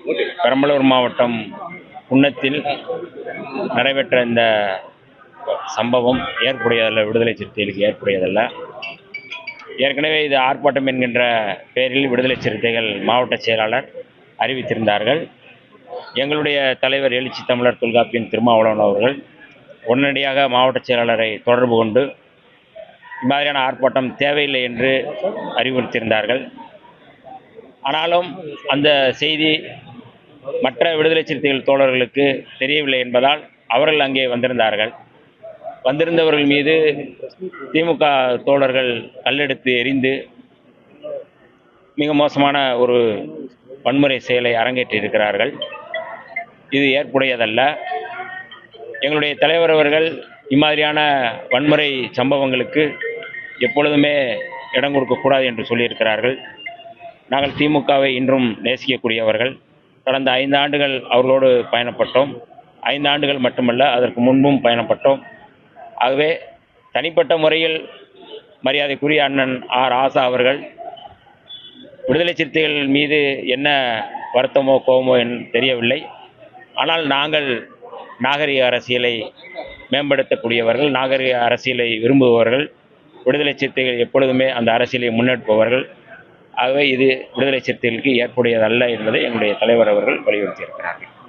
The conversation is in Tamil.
பெரம்பலூர் மாவட்டம் குன்னத்தில் நடைபெற்ற இந்த சம்பவம் ஏற்புடையதல்ல, விடுதலை சிறுத்தைகளுக்கு ஏற்புடையதல்ல. ஏற்கனவே இது ஆர்ப்பாட்டம் என்கின்ற பெயரில் விடுதலை சிறுத்தைகள் மாவட்ட செயலாளர் அறிவித்திருந்தார்கள். எங்களுடைய தலைவர் எழுச்சி தமிழர் தொல்காப்பியன் திருமாவளவன் அவர்கள் உடனடியாக மாவட்ட செயலாளரை தொடர்பு கொண்டு இம்மாதிரியான ஆர்ப்பாட்டம் தேவையில்லை என்று அறிவுறுத்தியிருந்தார்கள். ஆனாலும் அந்த செய்தி மற்ற விடுதலை சிறுத்தைகள் தோழர்களுக்கு தெரியவில்லை என்பதால் அவர்கள் அங்கே வந்திருந்தார்கள். வந்திருந்தவர்கள் மீது திமுக தோழர்கள் கல்லெடுத்து எறிந்து மிக மோசமான ஒரு வன்முறை செயலை அரங்கேற்றியிருக்கிறார்கள். இது ஏற்புடையதல்ல. எங்களுடைய தலைவர் அவர்கள் இம்மாதிரியான வன்முறை சம்பவங்களுக்கு எப்பொழுதுமே இடம் கொடுக்கக்கூடாது என்று சொல்லியிருக்கிறார்கள். நாங்கள் திமுகவை இன்றும் நேசிக்கக்கூடியவர்கள். கடந்த 5 ஆண்டுகள் அவர்களோடு பயணப்பட்டோம். 5 ஆண்டுகள் மட்டுமல்ல, அதற்கு முன்பும் பயணப்பட்டோம். ஆகவே தனிப்பட்ட முறையில் மரியாதைக்குரிய அண்ணன் ராசா அவர்கள் விடுதலை சிறுத்தைகள் மீது என்ன வருத்தமோ கோபமோ தெரியவில்லை. ஆனால் நாங்கள் நாகரிக அரசியலை மேம்படுத்தக்கூடியவர்கள், நாகரிக அரசியலை விரும்புபவர்கள். விடுதலை சிறுத்தைகள் எப்பொழுதுமே அந்த அரசியலை முன்னெடுப்பவர்கள். ஆகவே இது விடுதலை சிறுத்தைகளுக்கு ஏற்புடையதல்ல என்பதை எங்களுடைய தலைவர் அவர்கள் வலியுறுத்தியிருக்கிறார்கள்.